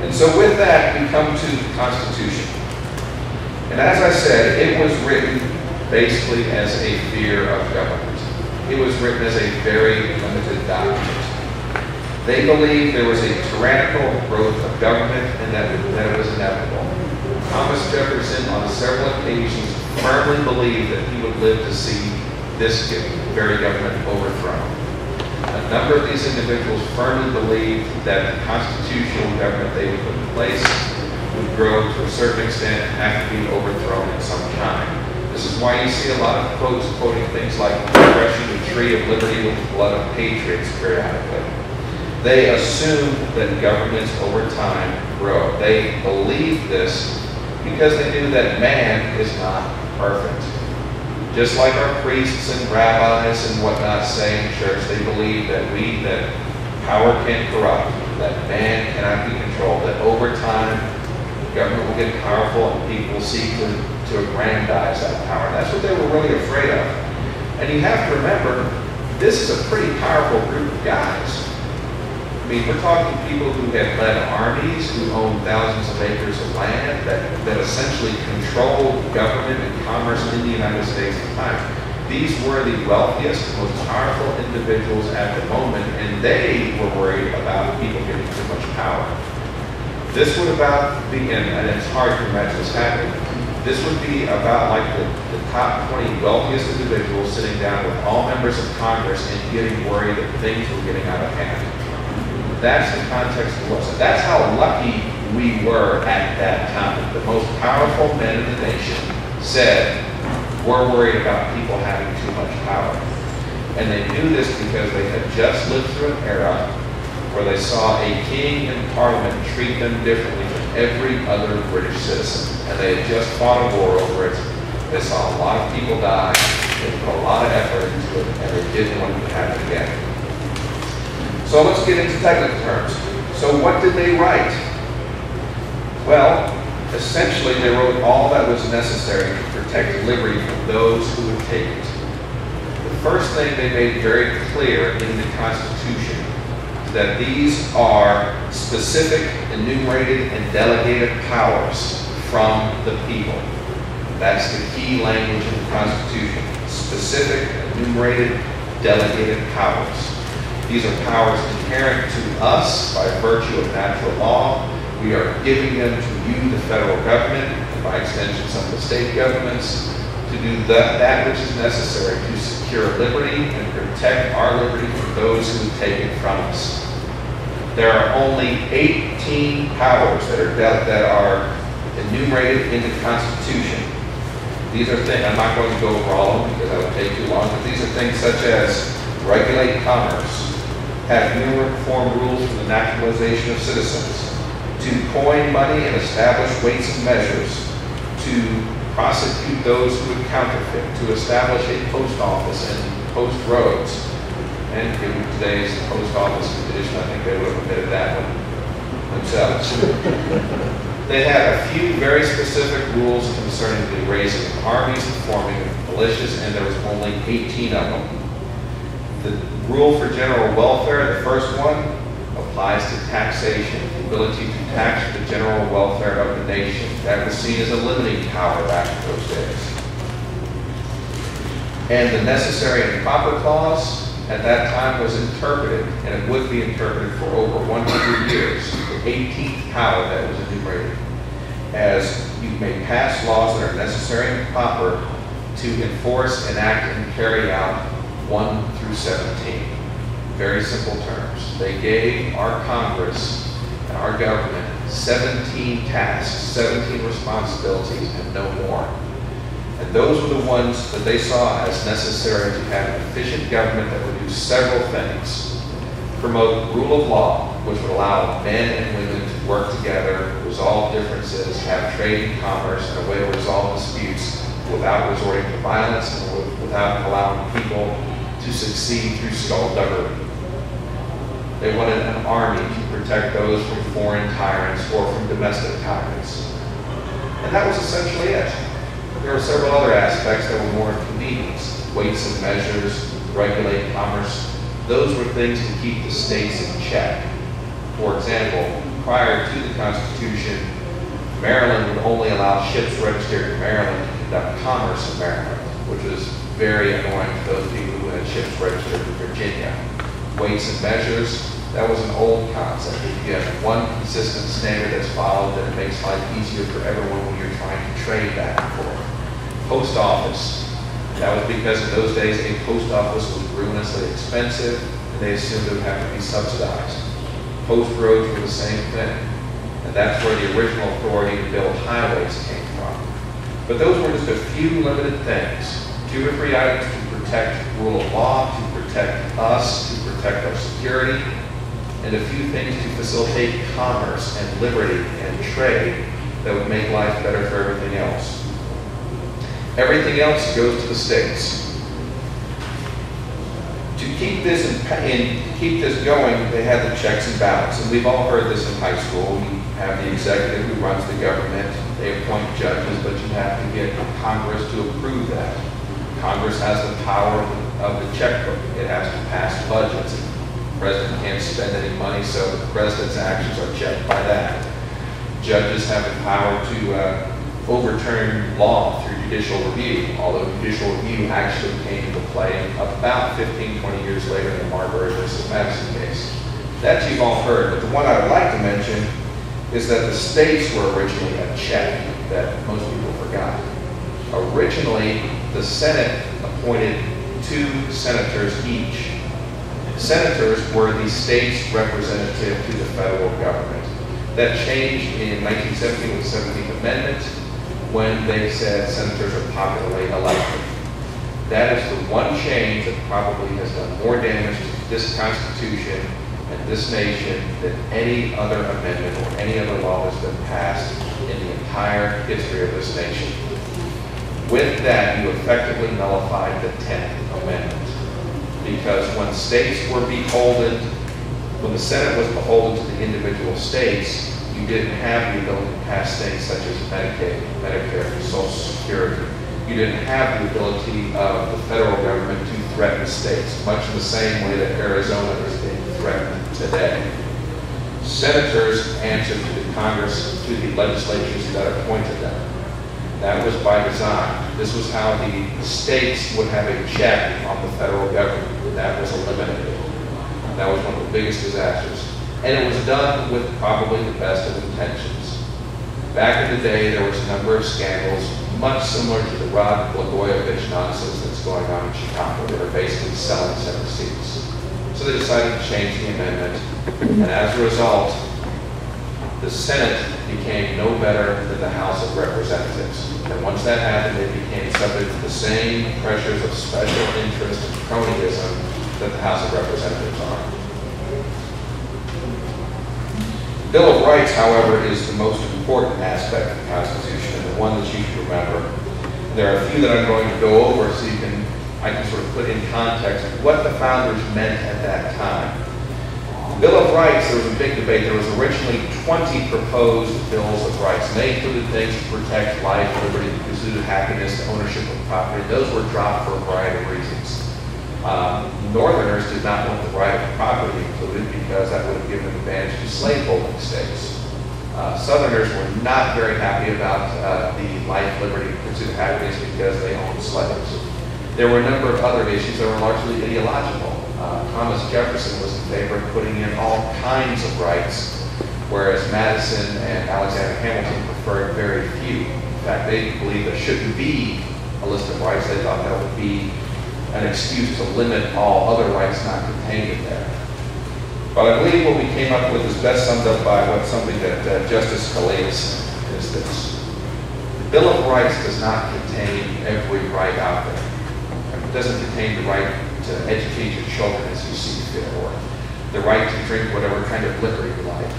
And so with that, we come to the Constitution. And as I said, it was written basically as a fear of government. It was written as a very limited document. They believed there was a tyrannical growth of government and that it was inevitable. Thomas Jefferson, on several occasions, firmly believed that he would live to see this very government overthrown. A number of these individuals firmly believed that the constitutional government they would put in place would grow to a certain extent and have to be overthrown at some time. This is why you see a lot of quotes quoting things like "refreshing the tree of liberty with the blood of patriots" periodically. They assumed that governments over time grow. They believed this because they knew that man is not perfect. Just like our priests and rabbis and whatnot say in church, they believe that power can corrupt, that man cannot be controlled, that over time government will get powerful and people will seek to aggrandize that power. And that's what they were really afraid of. And you have to remember, this is a pretty powerful group of guys. I mean, we're talking people who had led armies, who owned thousands of acres of land, that essentially controlled government and commerce in the United States at the time. These were the wealthiest, most powerful individuals at the moment, and they were worried about people getting too much power. This would about be, and it's hard to imagine this happening, this would be about like the top 20 wealthiest individuals sitting down with all members of Congress and getting worried that things were getting out of hand. That's the context of Lawson. That's how lucky we were at that time. The most powerful men in the nation said, we're worried about people having too much power. And they knew this because they had just lived through an era where they saw a king and parliament treat them differently than every other British citizen. And they had just fought a war over it. They saw a lot of people die. They put a lot of effort into it, and they didn't want it to happen again. So let's get into technical terms. So what did they write? Well, essentially they wrote all that was necessary to protect liberty from those who would take it. The first thing they made very clear in the Constitution is that these are specific, enumerated, and delegated powers from the people. That's the key language in the Constitution. Specific, enumerated, delegated powers. These are powers inherent to us by virtue of natural law. We are giving them to you, the federal government, and by extension some of the state governments, to do that which is necessary to secure liberty and protect our liberty from those who take it from us. There are only 18 powers that are enumerated in the Constitution. These are things, I'm not going to go over all of them because that would take too long, but these are things such as regulate commerce, have uniform rules for the naturalization of citizens, to coin money and establish weights and measures, to prosecute those who would counterfeit, to establish a post office and post roads. And given today's post office condition, I think they would have admitted that one themselves. They had a few very specific rules concerning the raising of armies, the forming of militias, and there was only 18 of them. The rule for general welfare, the first one, applies to taxation, the ability to tax the general welfare of the nation. That was seen as a limiting power back in those days. And the necessary and proper clause at that time was interpreted, and it would be interpreted for over 100 years, the 18th power that was enumerated, as you may pass laws that are necessary and proper to enforce, enact, and carry out 1 through 17. Very simple terms. They gave our Congress and our government 17 tasks, 17 responsibilities, and no more. And those were the ones that they saw as necessary to have an efficient government that would do several things. Promote rule of law, which would allow men and women to work together, resolve differences, have trade and commerce, and a way to resolve disputes without resorting to violence and without allowing people to succeed through skullduggery. They wanted an army to protect those from foreign tyrants or from domestic tyrants. And that was essentially it. There were several other aspects that were more convenience. Weights and measures, regulate commerce. Those were things to keep the states in check. For example, prior to the Constitution, Maryland would only allow ships registered in Maryland to conduct commerce in Maryland, which was very annoying to those people who had ships registered in Virginia. Weights and measures, that was an old concept. If you have one consistent standard that's followed, then it makes life easier for everyone when you're trying to trade back and forth. Post office, that was because in those days a post office was ruinously expensive and they assumed it would have to be subsidized. Post roads were the same thing, and that's where the original authority to build highways came from. But those were just a few limited things, 2 or 3 items to protect rule of law, to protect us, to protect our security, and a few things to facilitate commerce and liberty and trade that would make life better for everything else. Everything else goes to the states. To keep this going, they had the checks and balances, and we've all heard this in high school. We have the executive who runs the government. They appoint judges, but you have to get Congress to approve that. Congress has the power of the checkbook. It has to pass budgets. The president can't spend any money, so the president's actions are checked by that. Judges have the power to overturn law through judicial review, although judicial review actually came into play about 15, 20 years later in the Marbury versus Madison case. That you've all heard, but the one I would like to mention is that the states were originally a check that most people forgot. Originally, the Senate appointed 2 senators each. Senators were the state's representative to the federal government. That changed in 1917 with the 17th Amendment when they said senators are popularly elected. That is the one change that probably has done more damage to this Constitution and this nation than any other amendment or any other law that's been passed in the entire history of this nation. With that, you effectively nullified the 10th Amendment. Because when states were beholden, when the Senate was beholden to the individual states, you didn't have the ability to pass things such as Medicaid, Medicare, Social Security. You didn't have the ability of the federal government to threaten states, much in the same way that Arizona is being threatened today. Senators answered to the Congress, to the legislatures that appointed them. That was by design. This was how the states would have a check on the federal government. That was eliminated. That was one of the biggest disasters. And it was done with probably the best of intentions. Back in the day, there was a number of scandals, much similar to the Rod Blagojevich nonsense that's going on in Chicago. They were basically selling Senate seats. So they decided to change the amendment. And as a result, the Senate became no better than the House of Representatives. And once that happened, they became subject to the same pressures of special interest and cronyism that the House of Representatives are. The Bill of Rights, however, is the most important aspect of the Constitution and the one that you should remember. There are a few that I'm going to go over so I can sort of put in context what the founders meant at that time. The Bill of Rights, there was a big debate. There was originally 20 proposed bills of rights, and they included things to protect life, liberty, the pursuit of happiness, ownership of property. Those were dropped for a variety of reasons. Northerners did not want the right of property included because that would have given an advantage to slaveholding states. Southerners were not very happy about the life, liberty, pursuit of happiness because they owned slaves. There were a number of other issues that were largely ideological. Thomas Jefferson was in favor of putting in all kinds of rights, whereas Madison and Alexander Hamilton preferred very few. In fact, they believed there shouldn't be a list of rights. They thought that would be an excuse to limit all other rights not contained in there. But I believe what we came up with is best summed up by something that Justice Scalia said, is this. The Bill of Rights does not contain every right out there. It doesn't contain the right to educate your children as you see fit, or the right to drink whatever kind of liquor you like.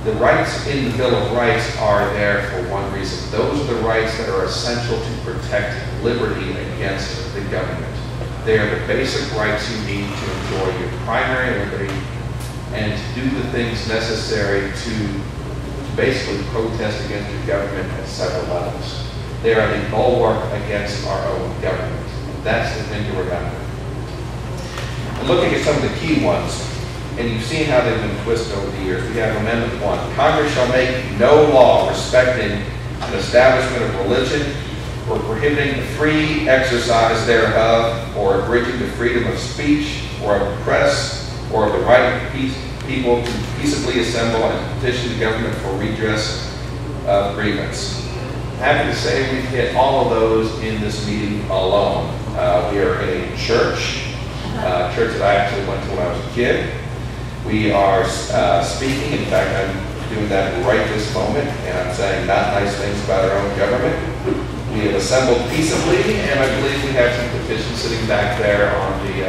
The rights in the Bill of Rights are there for one reason. Those are the rights that are essential to protect liberty against the government. They are the basic rights you need to enjoy your primary liberty and to do the things necessary to basically protest against your government at several levels. They are the bulwark against our own government. And that's the thing to remember. And looking at some of the key ones, And you've seen how they've been twisted over the years. We have Amendment 1. Congress shall make no law respecting an establishment of religion or prohibiting the free exercise thereof or abridging the freedom of speech or of the press or of the right of people to peaceably assemble and petition the government for redress of grievance. Happy to say we've hit all of those in this meeting alone. We are in a church that I actually went to when I was a kid. We are speaking, in fact, I'm doing that right this moment, and I'm saying not nice things about our own government. We have assembled peaceably, and I believe we have some petitions sitting back there on the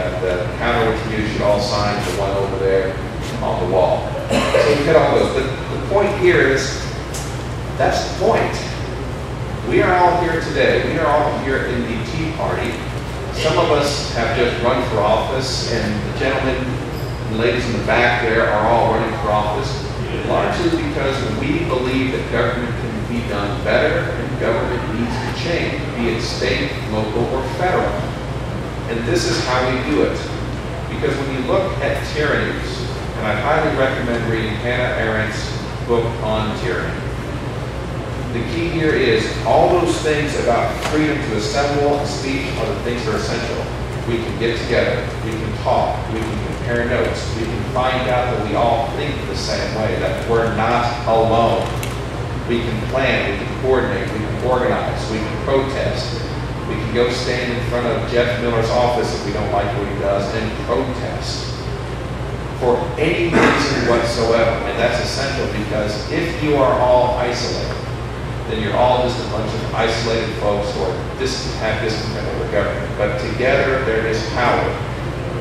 counter, which you should all sign, the one over there on the wall. So we hit all those. But the point here is, that's the point. We are all here today. We are all here in the Tea Party. Some of us have just run for office, and the gentlemen and ladies in the back there are all running for office, largely because we believe that government can be done better and government needs to change, be it state, local, or federal. And this is how we do it. Because when you look at tyrannies, and I highly recommend reading Hannah Arendt's book on tyranny, the key here is all those things about freedom to assemble and speech are the things that are essential. We can get together, we can talk, we can compare notes, we can find out that we all think the same way, that we're not alone. We can plan, we can coordinate, we can organize, we can protest. We can go stand in front of Jeff Miller's office if we don't like what he does and protest for any reason whatsoever. And that's essential because if you are all isolated, then you're all just a bunch of isolated folks who have discontent over government. But together there is power,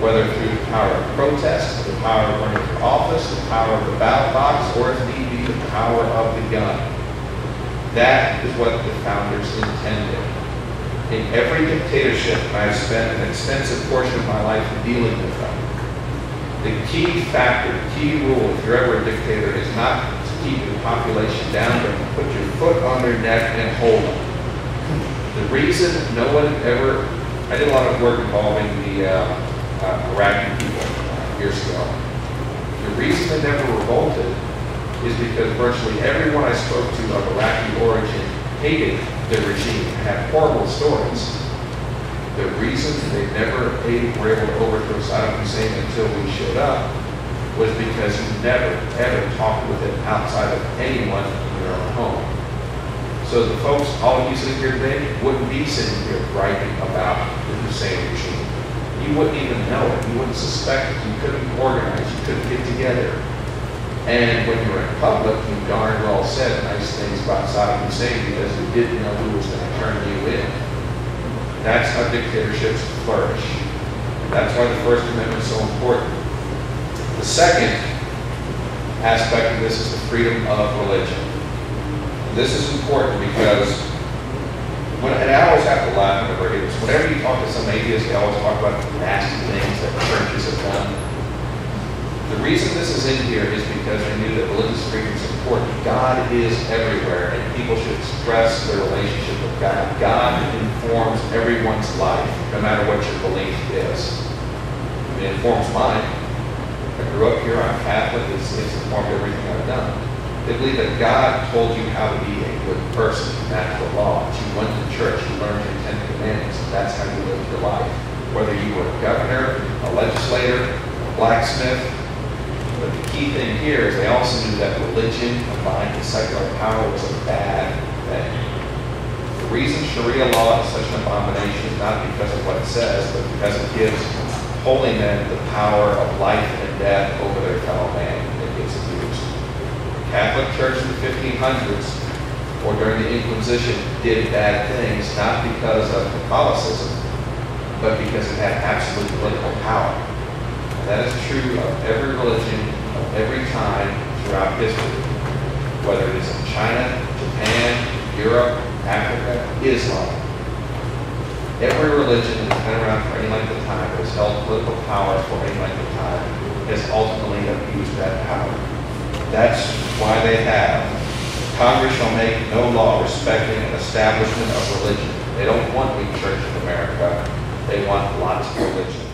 whether through the power of protest, the power of running for office, the power of the ballot box, or if need be, the power of the gun. That is what the founders intended. In every dictatorship, and I've spent an extensive portion of my life dealing with them, the key factor, the key rule, if you're ever a dictator, is not to keep the population down, but to put your foot on their neck and hold them. The reason no one ever, I did a lot of work involving the Iraqi people years ago. The reason they never revolted is because virtually everyone I spoke to of Iraqi origin hated the regime, had horrible stories. The reason they never were able to overthrow Saddam Hussein until we showed up was because you never, ever talked with him outside of anyone in your own home. So the folks, all of you sitting here today, wouldn't be sitting here griping about the Hussein regime. You wouldn't even know it. You wouldn't suspect it. You couldn't organize. You couldn't get together. And when you were in public, you darn well said nice things about Saddam Hussein because you didn't know who was going to turn you in. That's how dictatorships flourish. That's why the First Amendment is so important. The second aspect of this is the freedom of religion. And this is important because, and I always have to laugh whenever I hear this. Whenever you talk to some atheists, they always talk about the nasty things that churches have done. The reason this is in here is because they knew that religious freedom is important. God is everywhere, and people should express their relationship with God. God informs everyone's life, no matter what your belief is. It informs mine. I grew up here, I'm Catholic, it's informed everything I've done. They believe that God told you how to be a good person, natural law. You went to church, you learned your 10 Commandments, and that's how you lived your life. Whether you were a governor, a legislator, a blacksmith. But the key thing here is they also knew that religion combined with secular power was a bad thing. The reason Sharia law is such an abomination is not because of what it says, but because it gives holy men the power of life and death over their fellow man. It gets abused. The Catholic Church in the 1500s or during the Inquisition did bad things, not because of Catholicism, but because it had absolute political power. That is true of every religion, of every time throughout history, whether it is in China, Japan, Europe, Africa, Islam. Every religion that has been around for any length of time, that has held political power for any length of time, has ultimately abused that power. That's why they have, Congress shall make no law respecting an establishment of religion. They don't want a church in America. They want lots of religion.